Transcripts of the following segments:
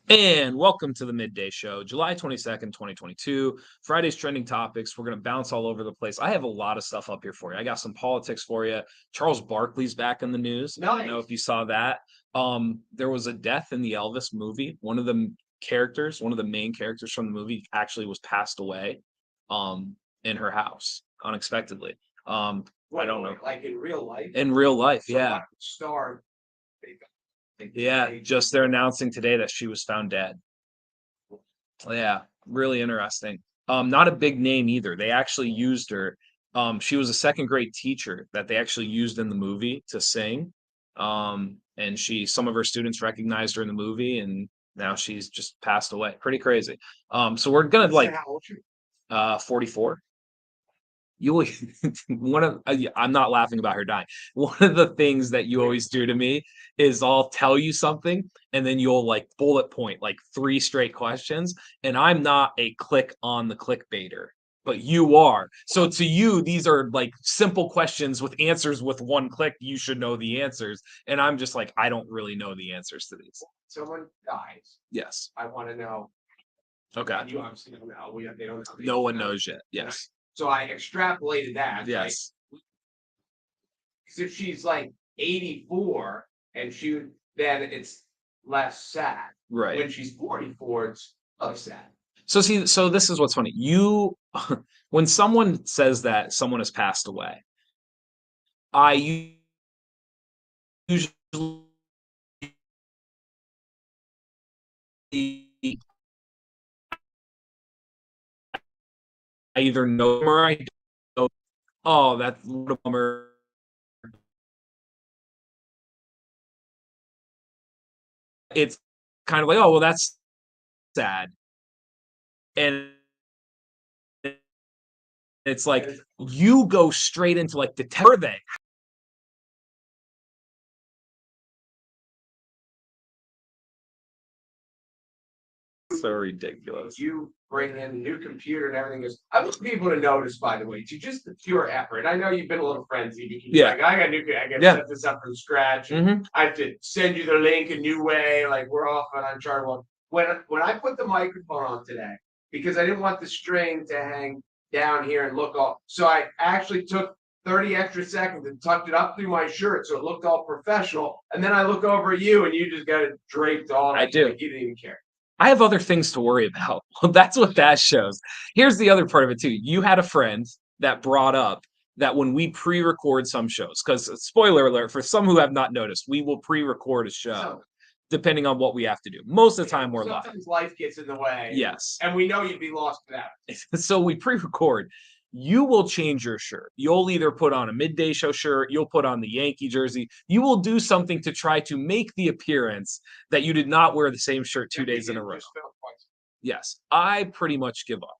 And welcome to the Midday Show, July 22nd, 2022. Friday's trending topics. We're going to bounce all over the place. I have a lot of stuff up here for you. I got some politics for you. Charles Barkley's back in the news. I don't know if you saw that. There was a death in the Elvis movie. One of the characters, one of the main characters from the movie actually was passed away in her house unexpectedly. I don't know. Like in real life? In real life, So yeah. like star. Yeah, just they're announcing today that she was found dead. Yeah, really interesting. Not a big name either. They actually used her. She was a second grade teacher that they actually used in the movie to sing. And some of her students recognized her in the movie, and now she's just passed away. Pretty crazy. So we're gonna How old she? 44. You will I'm not laughing about her dying. One of the things that you always do to me is I'll tell you something and then you'll like bullet point like 3 straight questions, and I'm not a click on the clickbaiter, but you are. So to you, these are like simple questions with answers with 1 click. You should know the answers, and I'm just like, I don't really know the answers to these. Someone dies. Yes. I want to know. Okay. And you obviously don't know. They don't know. No one knows yet. Yes. So I extrapolated that. Yes. Right? Because if she's like 84 and then it's less sad. Right. When she's 44, it's less sad. So this is what's funny. When someone says that someone has passed away, I usually I either know them or I don't. Oh, that's what a bummer. It's kind of like, oh well, that's sad, and it's like you go straight into like the terror thing. So ridiculous. You bring in a new computer and everything is. I want people to notice, by the way, to just the pure effort. I know you've been a little frenzied. Yeah. Like, I got to set this up from scratch. Mhm. I have to send you the link a new way. Like we're off on uncharted one. When I put the microphone on today, because I didn't want the string to hang down here and look all. So I actually took 30 extra seconds and tucked it up through my shirt so it looked all professional. And then I look over at you and you just got it draped all. I do. Like you didn't even care. I have other things to worry about. Well, that's what that shows. Here's the other part of it too. You had a friend that brought up that when we pre-record some shows, because spoiler alert, for some who have not noticed, we will pre-record a show depending on what we have to do. Most of the time we're live. Sometimes life gets in the way. Yes. And we know you'd be lost without it. So we pre-record. You will change your shirt. You'll either put on a Midday Show shirt, you'll put on the Yankee jersey. You will do something to try to make the appearance that you did not wear the same shirt 2 days in a row. Yes, I pretty much give up.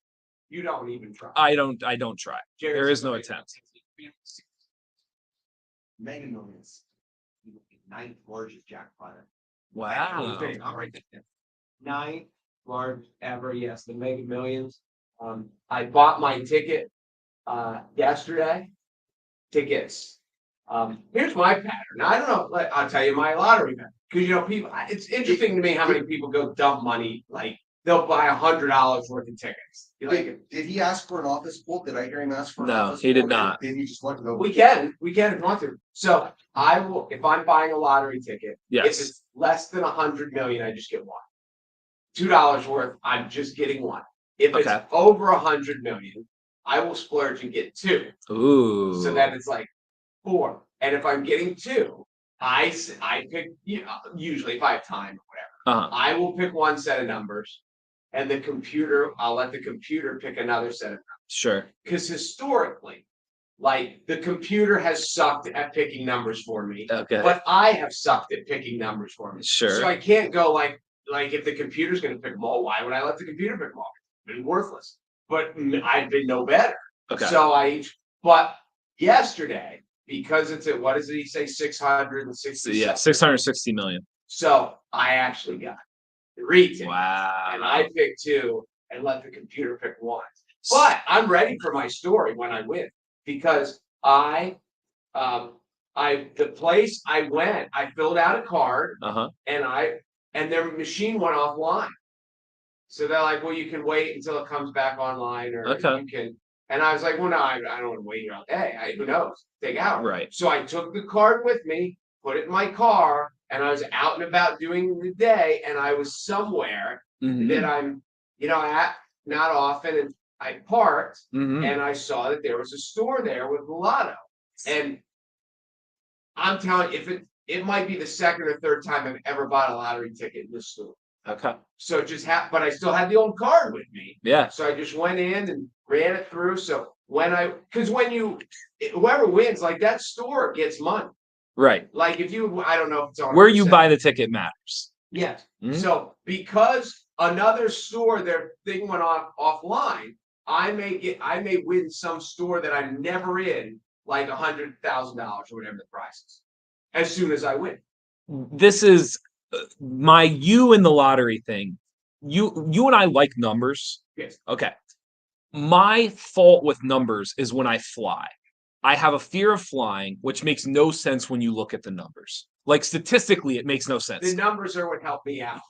You don't even try. I don't try. There is no attempt. Mega Millions. 9th largest jackpot. Wow. All right. 9th largest ever. Yes, the Mega Millions. I bought my ticket yesterday. Tickets. Here's my pattern. I don't know. I'll tell you my lottery pattern. Because people. It's interesting to me how many people go dump money. Like they'll buy $100 worth of tickets. Did he ask for an office quote? Did I hear him ask for an No, office he did quote? not. Did he just want to go? We can if you want to. So I will, if I'm buying a lottery ticket, Yes. if it's less than 100 million, I just get one. $2 worth, I'm just getting one. If it's over 100 million, I will splurge and get 2. Ooh. So then it's like 4. And if I'm getting 2, I pick, usually if I have time or whatever, I will pick one set of numbers, and I'll let the computer pick another set of numbers. Sure. Because historically, like the computer has sucked at picking numbers for me. Okay. But I have sucked at picking numbers for me. Sure. So I can't go like if the computer's going to pick them all, why would I let the computer pick them all? It's been worthless. But I've been no better. Okay. So but yesterday, because it's at, what does he say, 660? Yeah, 660 million. So I actually got 3 tickets. Wow. And I picked 2 and let the computer pick 1. But I'm ready for my story when I win, because the place I went, I filled out a card, and and their machine went offline. So they're like, well, you can wait until it comes back online, or Okay. you can. And I was like, well, no, I don't want to wait here all day. Who knows? Take hours. Right. So I took the card with me, put it in my car, and I was out and about doing the day, and I was somewhere Mhm. that I'm, at not often, and I parked, Mhm. and I saw that there was a store there with Lotto, and I'm telling you, if it might be the second or third time I've ever bought a lottery ticket in this store. Okay. So it just but I still had the old card with me. Yeah. So I just went in and ran it through. So because whoever wins, like that store gets money. Right. Like I don't know if it's on Where you buy the ticket matters. Yes. Mhm. So because another store, their thing went offline, I may win some store that I'm never in, like $100,000 or whatever the price is, as soon as I win. This is you and the lottery thing. You and I like numbers. Yes. Okay. My fault with numbers is when I fly. I have a fear of flying, which makes no sense when you look at the numbers. Like statistically, it makes no sense. The numbers are what helped me out.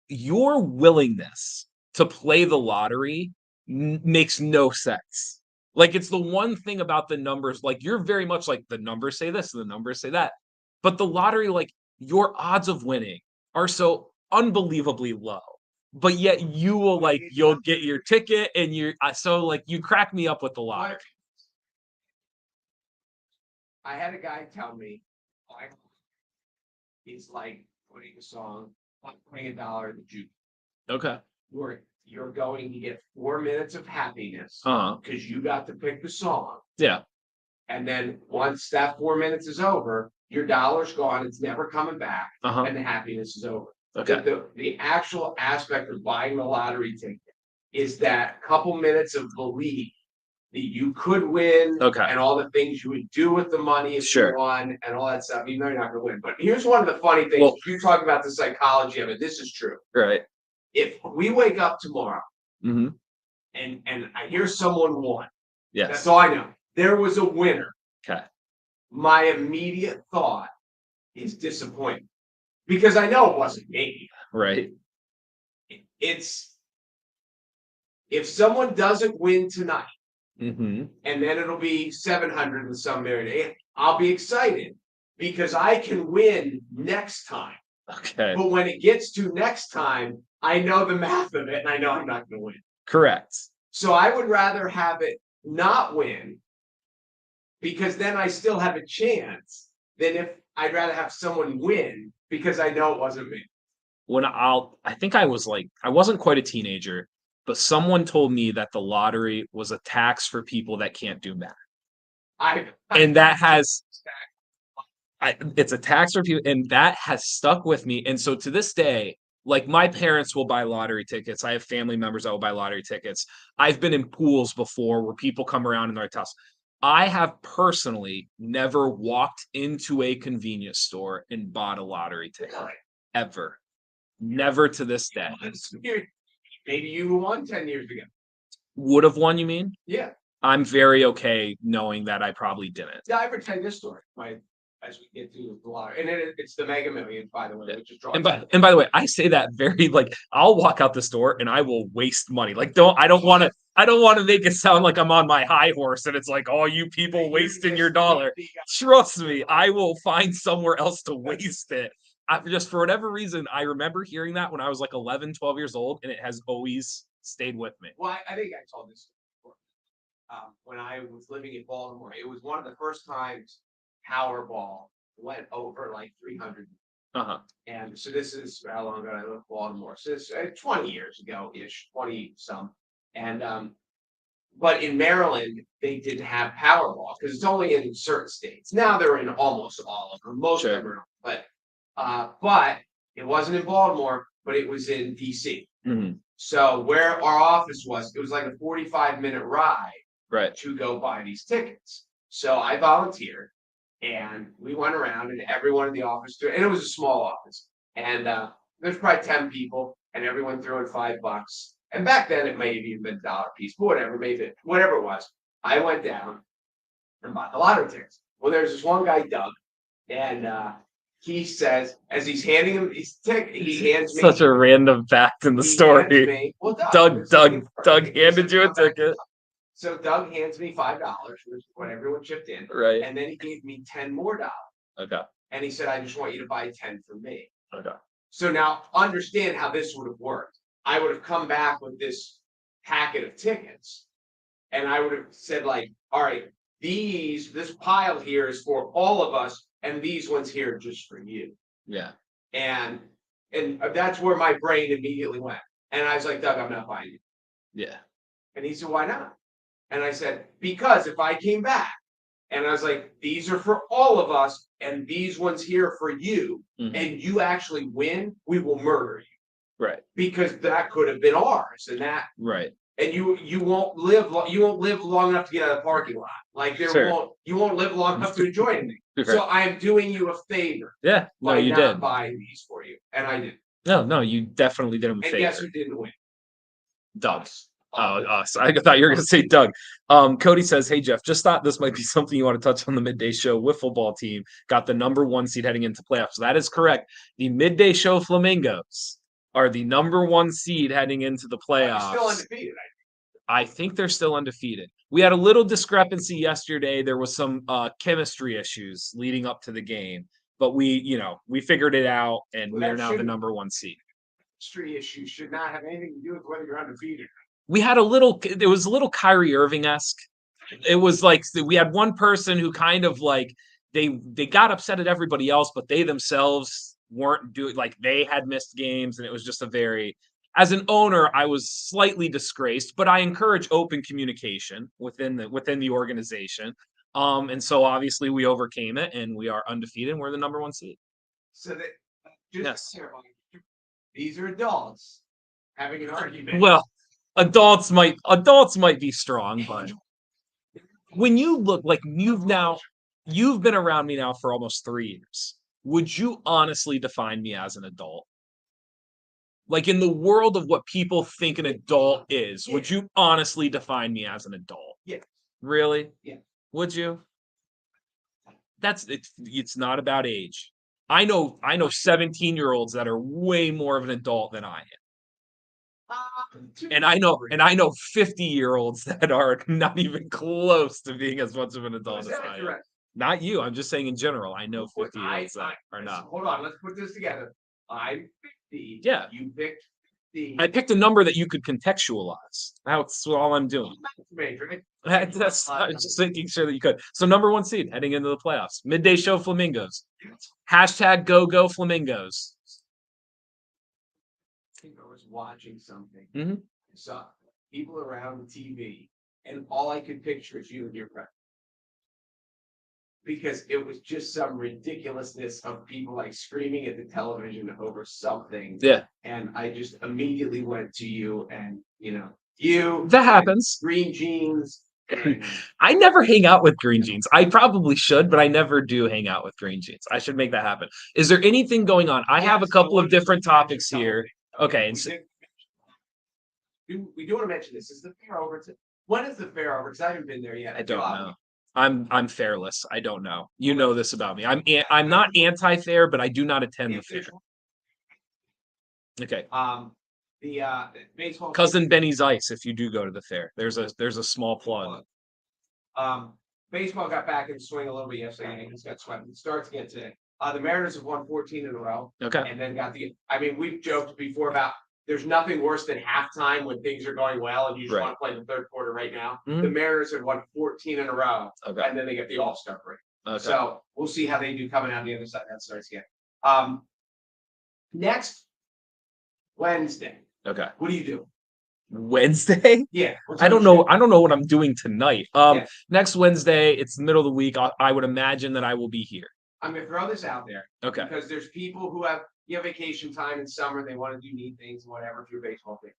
Your willingness to play the lottery makes no sense. Like it's the one thing about the numbers. Like you're very much like the numbers say this, and the numbers say that. But the lottery, like your odds of winning are so unbelievably low. But yet you'll get your ticket, and so like you crack me up with the lottery. I had a guy tell me, it's like putting a song, like putting $1 in the juke. Okay. You're going to get 4 minutes of happiness Uh-huh. because you got to pick the song. Yeah. And then once that 4 minutes is over, your dollar's gone. It's never coming back, Uh-huh. and the happiness is over. Okay. The actual aspect of buying the lottery ticket is that couple minutes of belief that you could win, Okay. and all the things you would do with the money if Sure. you won, and all that stuff. Even though you're not going to win. But here's one of the funny things. Well- You talk about the psychology of it. This is true. Right. If we wake up tomorrow Mm-hmm. and I hear someone won, Yes. that's all I know. There was a winner. Okay. My immediate thought is disappointment, because I know it wasn't me. Right. It's if someone doesn't win tonight, Mm-hmm. and then it'll be 700 and some married, I'll be excited because I can win next time. Okay. But when it gets to next time, I know the math of it, and I know I'm not going to win. Correct. So I would rather have it not win, because then I still have a chance, than if I'd rather have someone win because I know it wasn't me. I think I wasn't quite a teenager, but someone told me that the lottery was a tax for people that can't do math. It's a tax for people, and that has stuck with me. And so to this day, like my parents will buy lottery tickets. I have family members that will buy lottery tickets. I've been in pools before where people come around and they're at house. I have personally never walked into a convenience store and bought a lottery ticket. Ever. Never to this day. Maybe you won 10 years ago. Would have won, you mean? Yeah. I'm very okay knowing that I probably didn't. Yeah, I ever tell you this story, as we get to the lottery. And it's the Mega Millions, by the way, which is drawing. And by the way, I say that very like I'll walk out the store and I will waste money. Like I don't want to make it sound like I'm on my high horse and it's like all you people wasting your dollar. Trust me, I will find somewhere else to waste it. Just for whatever reason, I remember hearing that when I was like 11, 12 years old, and it has always stayed with me. Well, I think I told this before. When I was living in Baltimore, it was one of the first times Powerball went over like 300. Uh-huh. And so this is how long ago I lived in Baltimore. So it's 20 years ago-ish, 20 some. And but in Maryland, they didn't have Powerball because it's only in certain states. Now they're in almost all of them. Most of them are, but it wasn't in Baltimore, but it was in DC. Mm-hmm. So where our office was, it was like a 45-minute ride to go buy these tickets. So I volunteered, and we went around, and everyone in the office threw, and it was a small office, and there's probably 10 people, and everyone threw in $5. And back then it may have even been $1 piece, but whatever it was. I went down and bought the lottery tickets. Well, there's this one guy, Doug, and he says, as he's handing him his ticket, he hands me Such a random fact in the he hands story. me- well, Doug he handed said, you a "Come back." ticket. So Doug hands me $5, which is what everyone chipped in, Right. and then he gave me $10 more, Okay. and he said, "I just want you to buy 10 for me." Okay. So now understand how this would have worked. I would have come back with this packet of tickets, and I would have said, like, all right, this pile here is for all of us, and these ones here are just for you. Yeah. And that's where my brain immediately went. And I was like, Doug, I'm not buying it. Yeah. And he said, why not? And I said, because if I came back and I was like, these are for all of us, and these ones here are for you, Mhm. and you actually win, we will murder you. Right. Because that could have been ours, and that Right. and you won't live long enough to get out of the parking lot. Like Sure. you won't live long enough to enjoy anything. Right. So I am doing you a favor Yeah. No, by you not did. buying these for you, and I did. No, you definitely did him a And favor. guess who didn't win? Doug. Oh, us. I thought you were going to say Doug. Cody says, "Hey Jeff, just thought this might be something you want to touch on. The Midday Show wiffle ball team got the #1 seed heading into playoffs. That is correct. The Midday Show Flamingos are the #1 seed heading into the They're playoffs. still undefeated. I think they're still undefeated. We had a little discrepancy yesterday. There was some chemistry issues leading up to the game, but we figured it out, and Well, we are that now the shouldn't- #1 seed. History issues should not have anything to do with whether you're undefeated. We had it was a little Kyrie Irving-esque. It was like we had one person who kind of like they got upset at everybody else, but they themselves weren't doing, like, they had missed games, and it was just a very, as an owner, I was slightly disgraced, but I encourage open communication within the organization. And so obviously we overcame it, and we are undefeated, and we're the #1 seed. So that just Yes. clarify, these are adults having an argument. Well, adults might be strong, but when you look like you've been around me now for almost 3 years. Would you honestly define me as an adult? Like, in the world of what people think an adult is, would you honestly define me as an adult? Yeah. Really? Yeah. Would you? It's not about age. I know 17-year-olds that are way more of an adult than I am. And I know 50-year-olds that are not even close to being as much of an adult as I am. Not you. I'm just saying in general. I know 50-year-olds that are not. Hold on, let's put this together. I'm 50. Yeah. You picked 50. I picked a number that you could contextualize. That's all I'm doing. Major. I was just making sure that you could. So #1 seed heading into the playoffs. Midday Show Flamingos. #GoGo Flamingos. I think I was watching something. Mhm. I saw people around the TV, and all I could picture is you and your friend. Because it was just some ridiculousness of people like screaming at the television over something. Yeah. And I just immediately went to you, and you That happens. green jeans. And I never hang out with green jeans. I probably should, but I never do hang out with green jeans. I should make that happen. Is there anything going on? I have a Yes, couple I of wanted to different mention topics something. here. Okay, and we do want to mention this. Is the fair over? When is the fair over? Because I haven't been there yet. I don't know. I'm fairless. I don't know. You know this about me. I'm not anti-fair, but I do not attend the fair. Okay. The baseball Cousin Benny's Ice. If you do go to the fair, there's a small plug. Baseball got back in swing a little bit yesterday. He's got swept. It starts again today. The Mariners have won 14 in a row. Okay. And then we've joked before about there's nothing worse than halftime when things are going well and you just want to play the third quarter right now. Mhm. The Mariners have won 14 in a row. Okay. And then they get the All-Star break. Okay. So we'll see how they do coming out the other side. That starts again. Next Wednesday. Okay. What do you do? Wednesday? Yeah. I don't know what I'm doing tonight. Yeah. Next Wednesday, it's the middle of the week. I would imagine that I will be here. I'm gonna throw this out there. Okay. Because there's people who have vacation time in summer, they want to do neat things, whatever, for your baseball thing.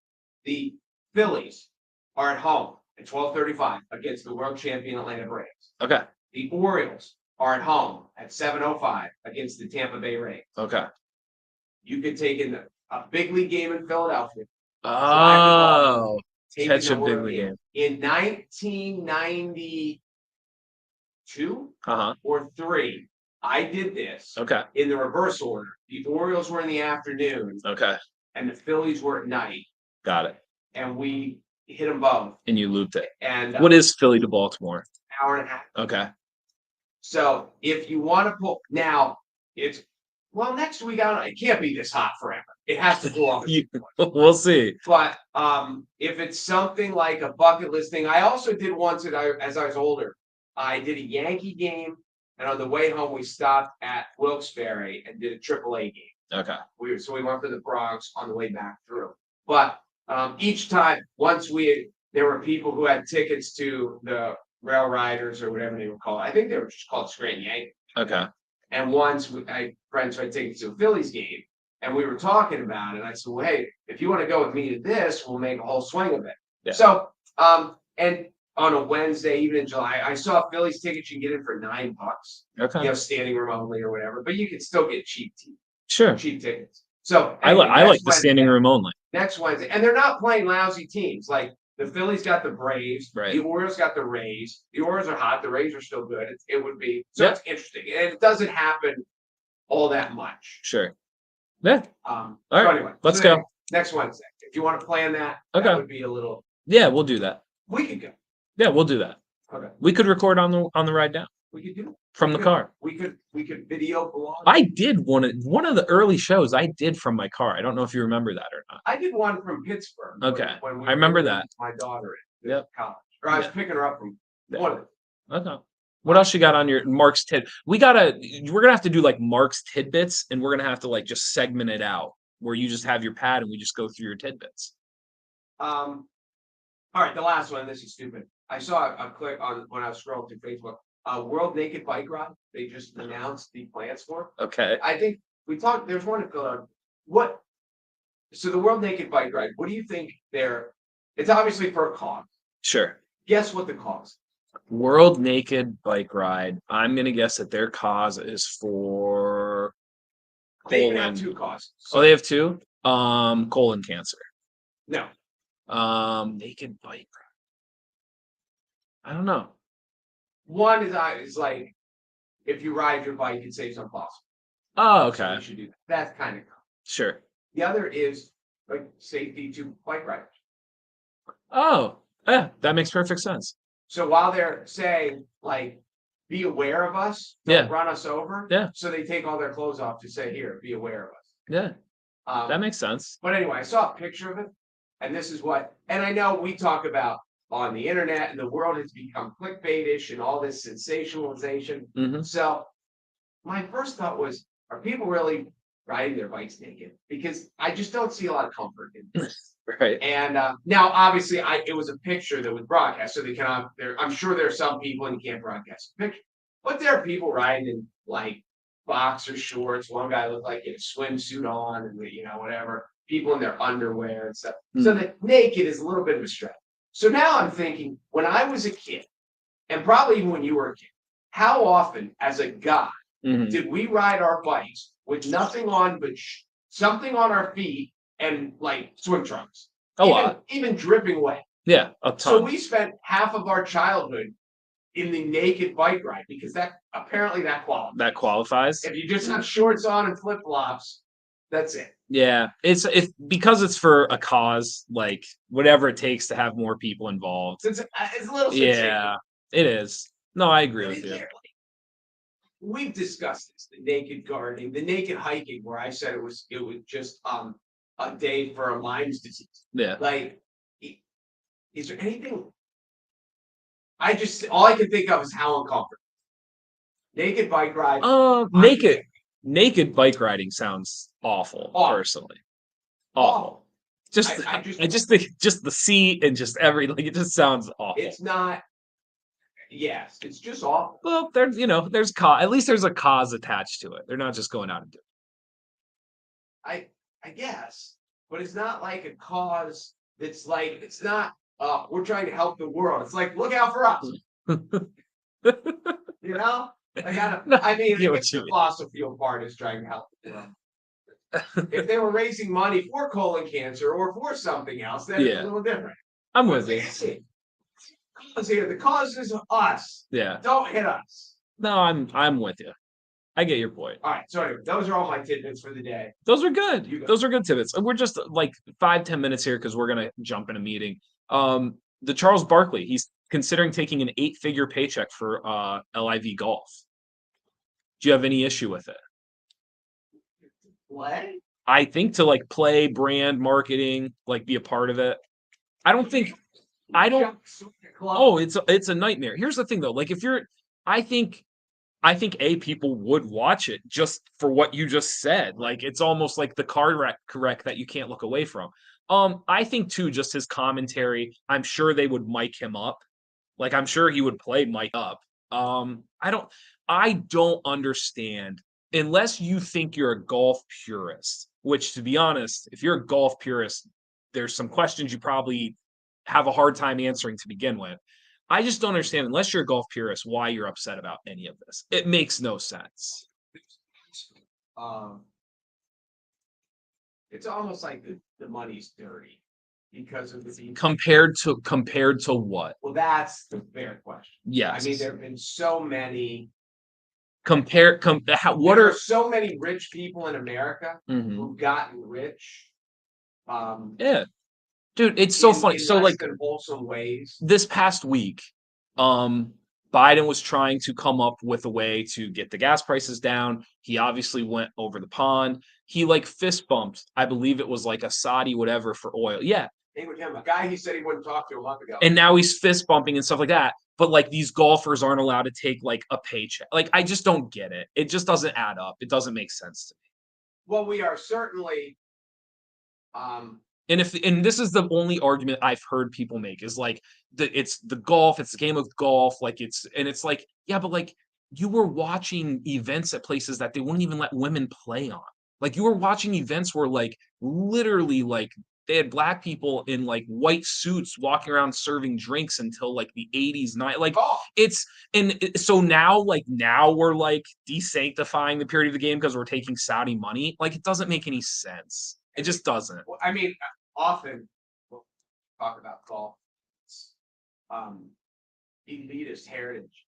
The Phillies are at home at 12:35 against the world champion Atlanta Braves. Okay. The Orioles are at home at 7:05 against the Tampa Bay Rays. Okay. You could take in a big league game in Philadelphia. Oh, Take catch in a the big World league game. In 1992 Uh-huh. or 3, I did this Okay. in the reverse order. The Orioles were in the afternoon Okay. and the Phillies were at night, Got it. and we hit them both. And you looped it. And What is Philly to Baltimore? hour and a half. Okay. So if you want to pull now, it's next week it can't be this hot forever. It has to cool off. We'll see. But if it's something like a bucket list thing, I also did once as I was older. I did a Yankee game, and on the way home we stopped at Wilkes-Barre and did a AAA game. Okay. We went to the Bronx on the way back through. But each time, there were people who had tickets to the Rail Riders or whatever they were called. I think they were just called Scranton Yankees. Okay. And once friends had tickets to a Phillies game, and we were talking about it. I said, "Well, hey, if you want to go with me to this, we'll make a whole swing of it." Yeah. So, and on a Wednesday, even in July, I saw Phillies tickets you can get in for $9. Okay. Standing room only or whatever, but you can still get cheap Sure. tickets. So I like the standing room only. Next Wednesday, and they're not playing lousy teams. Like the Phillies got the Braves, Right. The Orioles got the Rays. The Orioles are hot. The Rays are still good. It would be so. It's interesting, and it doesn't happen all that much. Sure. Yeah. All right, so anyway, let's go. Next Wednesday. If you want to plan that, Okay. that would be a little. Yeah, we'll do that. We could go. Yeah, we'll do that. Okay. We could record on the ride down We could do it. from the car. We could video blog. I did one of the early shows I did from my car. I don't know if you remember that or not. I did one from Pittsburgh. Okay. When we I remember were that. with my daughter in Yep. college. Or I was Yeah. picking her up from Yeah. one of them. Okay. What else you got on your Mark's tid? We're gonna have to do like Mark's tidbits, and we're gonna have to like just segment it out where you just have your pad and we just go through your tidbits. All right, the last one. This is stupid. I saw a clip on when I was scrolling through Facebook. World Naked Bike Ride. They just announced the plans for. Okay. I think we talked. There's one to what. So the World Naked Bike Ride. What do you think? It's obviously for a cause. Sure. Guess what the cause? World Naked Bike Ride. I'm gonna guess that their cause is for They even have colon. two causes. Oh, they have two. Colon cancer. No. Naked Bike Ride. I don't know. One is like if you ride your bike, it saves on fossil. Oh, So okay. you should do that. That's kind of cool. Sure. The other is like safety to bike riders. Oh, yeah, that makes perfect sense. So while they're saying like, be aware of us, don't Yeah. run us over. Yeah. So they take all their clothes off to say, here, be aware of us. Yeah, Um, that makes sense. But anyway, I saw a picture of it, and this is what, and I know we talk about on the internet, and the world has become clickbaitish and all this sensationalization. Hmm. So my first thought was, are people really riding their bikes naked? Because I just don't see a lot of comfort in this. Right. And now, obviously, it was a picture that was broadcast, so they cannot. I'm sure there are some people and you can't broadcast a picture, but there are people riding in like boxer shorts. One guy looked like he had a swimsuit on, and whatever. People in their underwear and stuff. So the naked is a little bit of a stretch. So now I'm thinking, when I was a kid, and probably even when you were a kid, how often, as a guy, Mhm. did we ride our bikes with nothing on but something on our feet and like swim trunks? A lot. Even dripping wet. Yeah, a ton. So we spent half of our childhood in the naked bike ride because that qualifies. That qualifies. If you just have shorts on and flip flops, that's it. Yeah, it's because it's for a cause, like whatever it takes to have more people involved. So it's a little Yeah, it is. No, I agree with you. We've discussed this, the naked gardening, the naked hiking, where I said it was just a day for a Lyme's disease. Yeah. Like, is there anything? All I can think of is how uncomfortable. Naked bike ride. Naked bike riding sounds awful. Personally, awful. I just think just the seat and just it just sounds awful. It's not. Yes, it's just awful. Well, there's at least there's a cause attached to it. They're not just going out and doing I guess, but it's not like a cause that's like, it's not, we're trying to help the world. It's like, look out for us. You know? I mean, the fossil fuel part is trying to help the world. If they were raising money for colon cancer or for something else, then it's a little different. I'm with you. The cause is us. Yeah. Don't hit us. No, I'm with you. I get your point. All right. So anyway, those are all my tidbits for the day. Those are good. You go. Those are good tidbits. We're just like 5-10 minutes here because we're gonna jump in a meeting. The Charles Barkley, he's considering taking an 8-figure paycheck for LIV golf. Do you have any issue with it? What? I think to like play brand marketing, like be a part of it. I don't. Oh, it's a nightmare. Here's the thing though. Like if you're, I think people would watch it just for what you just said. Like it's almost like the card correct that you can't look away from. I think too, just his commentary. I'm sure they would mic him up. Like I'm sure he would play mic up. I don't understand unless you think you're a golf purist. Which, to be honest, if you're a golf purist, there's some questions you probably have a hard time answering to begin with. I just don't understand, unless you're a golf purist, why you're upset about any of this. It makes no sense. It's almost like the money's dirty because of the Compared to what? Well, that's the fair question. Yes. I mean, there have been so many. What There are are so many rich people in America Mhm. who've gotten rich. Yeah, dude, it's so funny. In So less like than wholesome ways. this past week, Biden was trying to come up with a way to get the gas prices down. He obviously went over the pond. He like fist bumped, I believe it was like a Saudi whatever for oil. Yeah. A guy he said he wouldn't talk to a month ago. And now he's fist bumping and stuff like that. But like these golfers aren't allowed to take like a paycheck. Like I just don't get it. It just doesn't add up. It doesn't make sense to me. Well, we are certainly And this is the only argument I've heard people make is like it's the golf, it's the game of golf, like it's like, yeah, but like you were watching events at places that they wouldn't even let women play on. Like you were watching events where like literally like they had black people in like white suits walking around serving drinks until like the 80s night. Like so now we're like desanctifying the period of the game because we're taking Saudi money. Like it doesn't make any sense. It just doesn't. I mean, often we'll talk about golf, elitist heritage.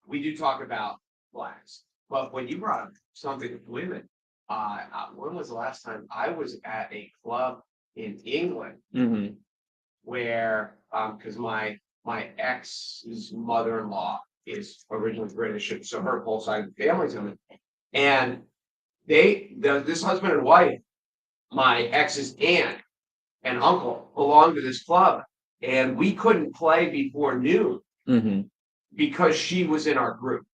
We do talk about blacks, but when you brought up something with women, when was the last time I was at a club in England where, because my ex's mother-in-law is originally British, so her whole side of the family's in it, and this husband and wife, my ex's aunt and uncle, belonged to this club, and we couldn't play before noon because she was in our group.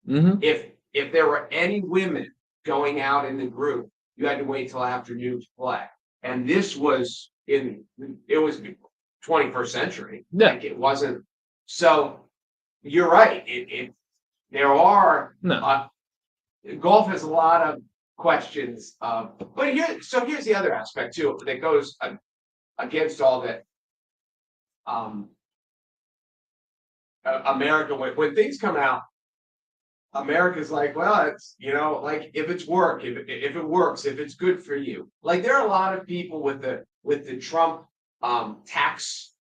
If there were any women going out in the group, you had to wait till afternoon to play. And this was it was 21st century. Yeah. Like it wasn't. So you're right. There are golf has a lot of questions. But here's the other aspect too that goes against all that. America, when things come out, America's like, well, it's like if it's work, if it works, if it's good for you. Like there are a lot of people with the Trump tax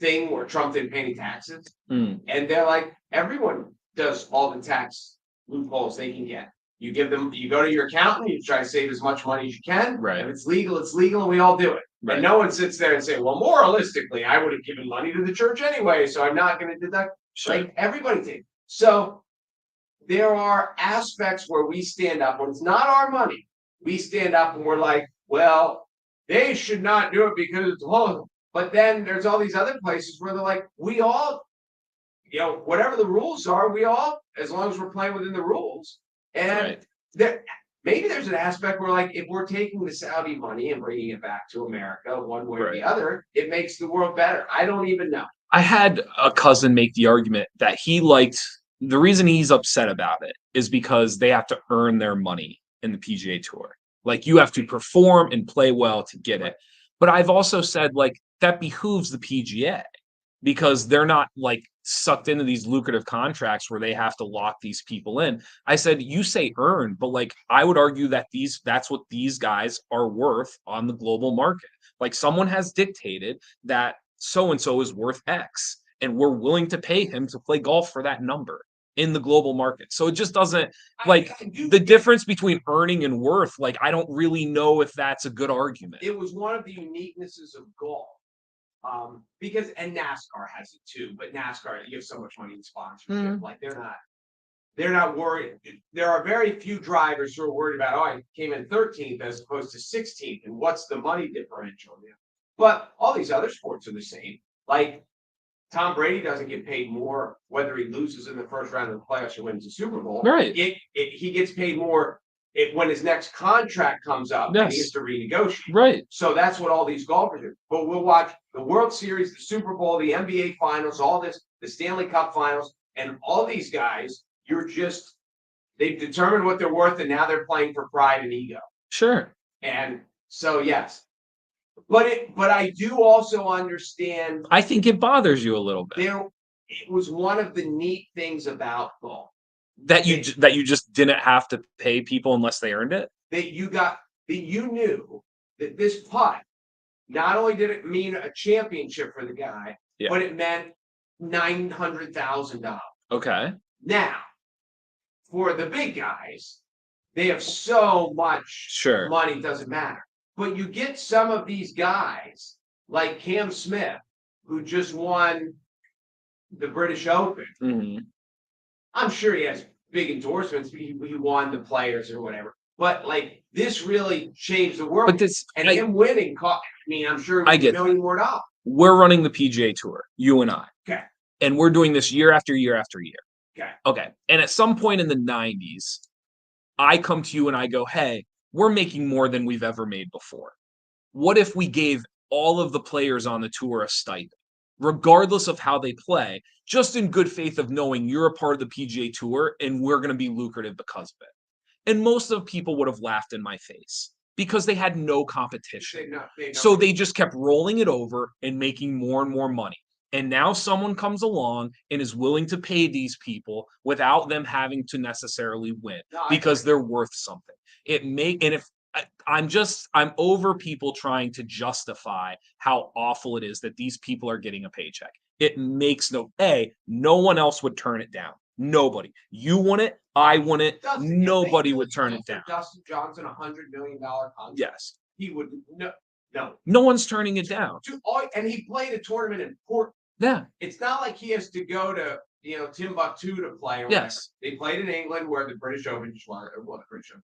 thing where Trump didn't pay any taxes, and they're like, everyone does all the tax loopholes they can get. You go to your accountant, you try to save as much money as you can. Right. If it's legal, and we all do it. Right. And no one sits there and say, well, moralistically, I would have given money to the church anyway, so I'm not going to deduct. Sure. Like everybody did. So there are aspects where we stand up when it's not our money. We stand up and we're like, well, they should not do it because it's wrong. But then there's all these other places where they're like, we all, whatever the rules are, we all, as long as we're playing within the rules. And maybe there's an aspect where, like, if we're taking the Saudi money and bringing it back to America one way or the other, it makes the world better. I don't even know. I had a cousin make the argument that the reason he's upset about it is because they have to earn their money in the PGA Tour. Like, you have to perform and play well to get it. But I've also said, like, that behooves the PGA because they're not, like, sucked into these lucrative contracts where they have to lock these people in. I said, you say earn, but like I would argue that that's what these guys are worth on the global market. Like someone has dictated that so and so is worth X and we're willing to pay him to play golf for that number. in the global market. So it just doesn't I do the think difference between earning and worth. Like, I don't really know if that's a good argument. it was one of the uniquenesses of golf. Because and NASCAR has it too, but NASCAR, you have so much money in sponsorship, like they're not worried. There are very few drivers who are worried about, oh, I came in 13th as opposed to 16th, and what's the money differential? Yeah. But all these other sports are the same. Like Tom Brady doesn't get paid more whether he loses in the first round of the playoffs or wins the Super Bowl. Right. He gets paid more when his next contract comes up and he Yes. has to renegotiate. Right. So that's what all these golfers do. But we'll watch the World Series, the Super Bowl, the NBA Finals, all this, the Stanley Cup Finals, and all these guys. They've determined what they're worth, and now they're playing for pride and ego. Sure. And so yes, but I do also understand. I think it bothers you a little bit It was one of the neat things about golf that you just didn't have to pay people unless they earned it. that you knew that this putt, not only did it mean a championship for the guy, Yeah. but it meant $900,000. Okay. Now, for the big guys, they have so much Sure. money, doesn't matter. But you get some of these guys like Cam Smith, who just won the British Open. Mm-hmm. I'm sure he has big endorsements. He won the Players or whatever. But like this really changed the world. But him winning cost. I mean, I'm sure I $1 get million more dollars. We're running the PGA Tour, you and I. Okay. And we're doing this year after year after year. Okay. Okay. And at some point in the 90s, I come to you and I go, hey, we're making more than we've ever made before. What if we gave all of the players on the tour a stipend, regardless of how they play, just in good faith of knowing you're a part of the PGA Tour and we're going to be lucrative because of it? And most of the people would have laughed in my face because they had no competition. So they just kept rolling it over and making more and more money. And now someone comes along and is willing to pay these people without them having to necessarily win because they're worth something. I'm over people trying to justify how awful it is that these people are getting a paycheck. It makes no one else would turn it down. Nobody. You want it, I want it. Nobody would turn it down. Dustin Johnson, $100 million contract. Yes. He would no. No one's turning it down. And he played a tournament in Portland. Yeah. It's not like he has to go to Timbuktu to play. Or yes. They played in England where the British Open the British Open.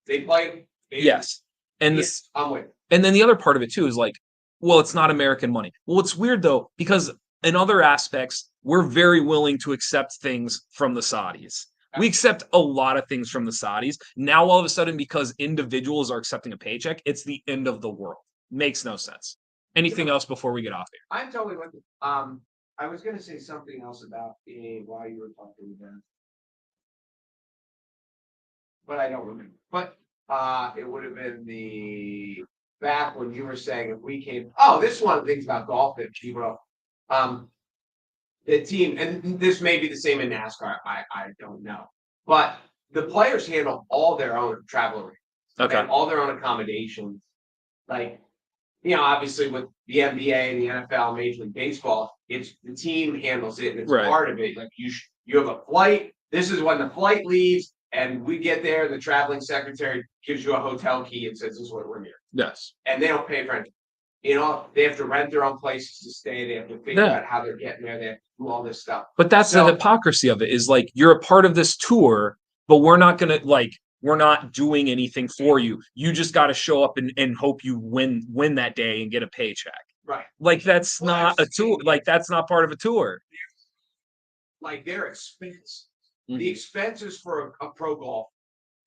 They played. Yes. And I'm with. And then the other part of it too is like, well, it's not American money. Well, it's weird though, because in other aspects, we're very willing to accept things from the Saudis. We accept a lot of things from the Saudis. Now, all of a sudden, because individuals are accepting a paycheck, it's the end of the world. Makes no sense. Anything else before we get off here? I'm totally with you. I was going to say something else about while you were talking about, but I don't remember. But it would have been back when you were saying if we came. Oh, this is one of the things about golf that people the team, and this may be the same in NASCAR. I don't know, but the players handle all their own travel arrangements. Okay. And all their own accommodations. Like, obviously with the NBA and the NFL, Major League Baseball, it's the team handles it and it's part of it. Like you have a flight. This is when the flight leaves, and we get there. The traveling secretary gives you a hotel key and says, "This is what we're here." Yes. And they don't pay for anything. They have to rent their own places to stay. They have to figure out how they're getting there. They have to do all this stuff. But that's the hypocrisy of it. Is like you're a part of this tour, but we're not gonna we're not doing anything for you. You just got to show up and hope you win that day and get a paycheck. Right. Like that's not a tour. Like that's not part of a tour. Like their expense, the expenses for a pro golf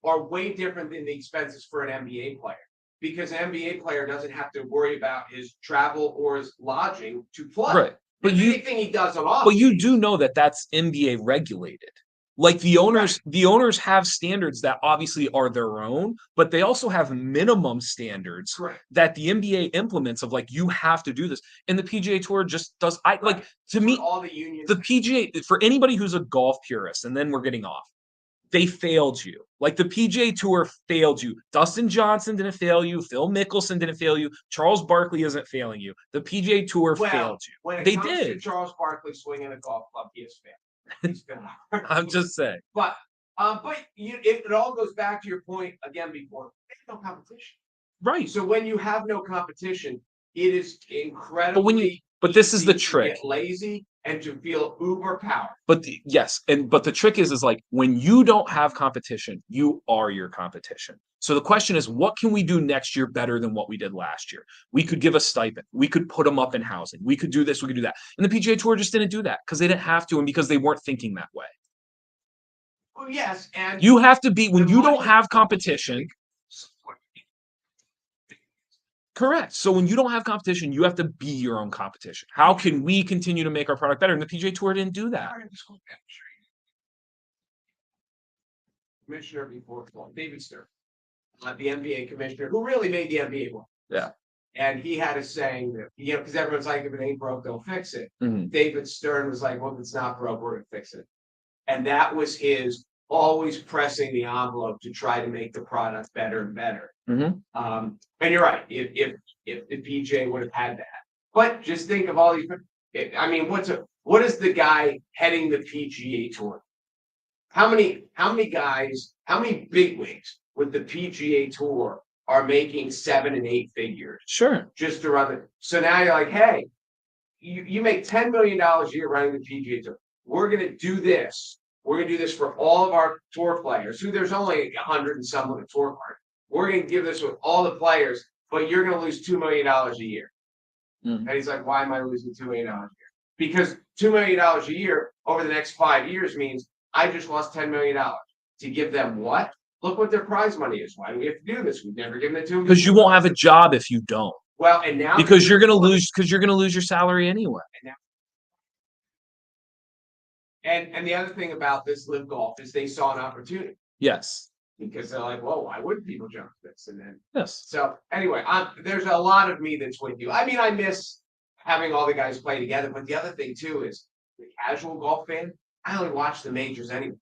are way different than the expenses for an NBA player. Because an NBA player doesn't have to worry about his travel or his lodging to play. Right. But anything he does on off. But you do know that that's NBA regulated. Like the owners have standards that obviously are their own, but they also have minimum standards that the NBA implements of like, you have to do this. And the PGA Tour just does. To me, all the unions, the PGA, for anybody who's a golf purist, and then we're getting off, they failed you. Like the PGA Tour failed you. Dustin Johnson didn't fail you. Phil Mickelson didn't fail you. Charles Barkley isn't failing you. The PGA Tour failed you. When it they comes did. to Charles Barkley swinging a golf club, he has failed. He's gonna hurt. I'm just saying. But it all goes back to your point again before. There's no competition. Right. So when you have no competition, it is But incredibly but this is the easy to trick. get lazy and to feel uber power. But yes, but the trick is like when you don't have competition, you are your competition. So the question is, what can we do next year better than what we did last year? We could give a stipend. We could put them up in housing. We could do this. We could do that. And the PGA Tour just didn't do that because they didn't have to, and because they weren't thinking that way. Well, yes, and You have to be when the you don't money- have competition. Correct. So when you don't have competition, you have to be your own competition. How can we continue to make our product better? And the PGA Tour didn't do that. Commissioner before David Stern, the NBA commissioner, who really made the NBA work. Yeah. And he had a saying that, because everyone's like, if it ain't broke, don't fix it. Mhm. David Stern was like, well, if it's not broke, we're gonna fix it. And that was his always pressing the envelope to try to make the product better and better. Mhm. And you're right, if the PGA would have had that. But just think of all these, I mean, what is the guy heading the PGA Tour? How many guys, how many bigwigs with the PGA Tour are making 7 and 8 figures Sure. just to run it? So now you're like, hey, you make $10 million a year running the PGA Tour. We're gonna do this. We're gonna do this for all of our tour players. Who there's only 100 and some on the tour card. We're gonna give this with all the players, but you're gonna lose $2 million a year. Mhm. And he's like, why am I losing $2 million a year? Because $2 million a year over the next 5 years means I just lost $10 million. To give them what? Look what their prize money is. Why do we have to do this? We've never given it to them. Because you won't have a job if you don't. Well, and now Because you're gonna lose your salary anyway. And the other thing about this live golf is they saw an opportunity Yes. because they're like, whoa, why wouldn't people jump this? And then Yes. so anyway, there's a lot of me that's with you. I mean, I miss having all the guys play together, but the other thing too is the casual golf fan. I only watch the majors anyway.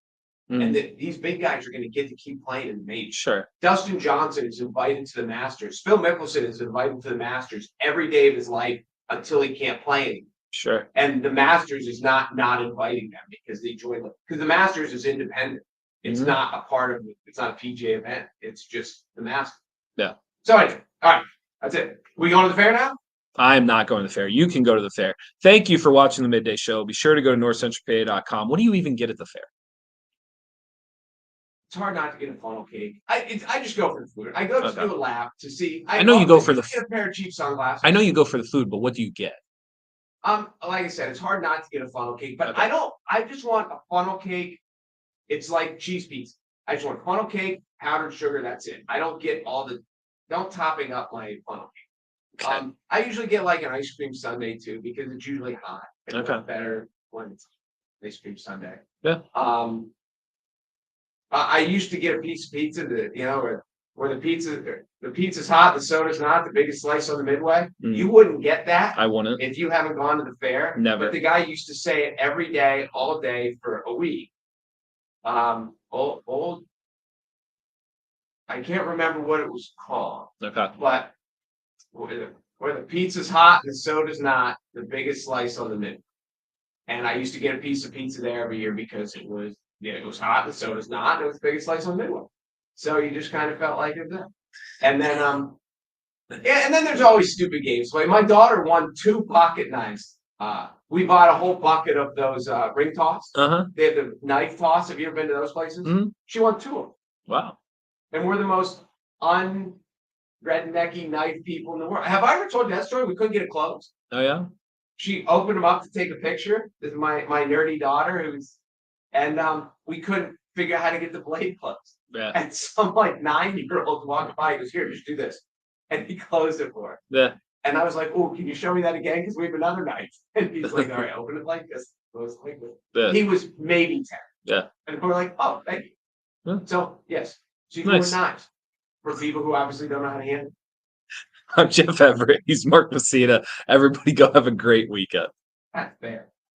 Mm. And these big guys are going to get to keep playing in the majors. Sure. Dustin Johnson is invited to the Masters. Phil Mickelson is invited to the Masters every day of his life until he can't play anymore. Sure. And the Masters is not inviting them because they join because the Masters is independent. It's Mhm. not a part of it. It's not a PGA event. It's just the Masters. Yeah. So anyway, all right, that's it. We going to the fair now? I'm not going to the fair. You can go to the fair. Thank you for watching the Midday Show. Be sure to go to NorthcentralPa.com. What do you even get at the fair? It's hard not to get a funnel cake. I just go for the food. I go to Okay. do a lap to see. I know you go for the get a pair of cheap sunglasses. I know you go for the food, but what do you get? Like I said, it's hard not to get a funnel cake, but Okay. I just want a funnel cake. It's like cheese pizza. I just want funnel cake, powdered sugar, that's it. I don't get don't topping up my funnel cake. Okay. I usually get like an ice cream sundae too, because it's usually hot. And Okay. better when it's ice cream sundae. Yeah. I used to get a piece of pizza that, where the pizza's hot, the soda's not, the biggest slice on the midway. Mm. You wouldn't get that I wouldn't. if you haven't gone to the fair. Never. But the guy used to say it every day, all day for a week. Old. I can't remember what it was called, Okay. but where the pizza's hot and the soda's not, the biggest slice on the mid. And I used to get a piece of pizza there every year because it was hot, the soda's not, and it was the biggest slice on the midway. So you just kind of felt like it then. And then and then there's always stupid games. Like my daughter won 2 pocket knives. We bought a whole bucket of those ring toss. Uh-huh. They have the knife toss. Have you ever been to those places? Mhm. She won 2 of them. Wow. And we're the most rednecky knife people in the world. Have I ever told you that story? We couldn't get it closed. Oh yeah. She opened them up to take a picture. This is my nerdy daughter and we couldn't figure out how to get the blade closed. Yeah. And some like 9-year-old walked by and goes, here, just do this. And he closed it for her. Yeah. And I was like, oh, can you show me that again? Because we have another knife. And he's like, all right, open it like this. Close it like this. Yeah. He was maybe 10. Yeah. And we're like, oh, thank you. Yeah. So yes, she can Nice. win knives for people who obviously don't know how to handle. I'm Jeff Everett. He's Mark Messina. Everybody go have a great weekend. That's fair.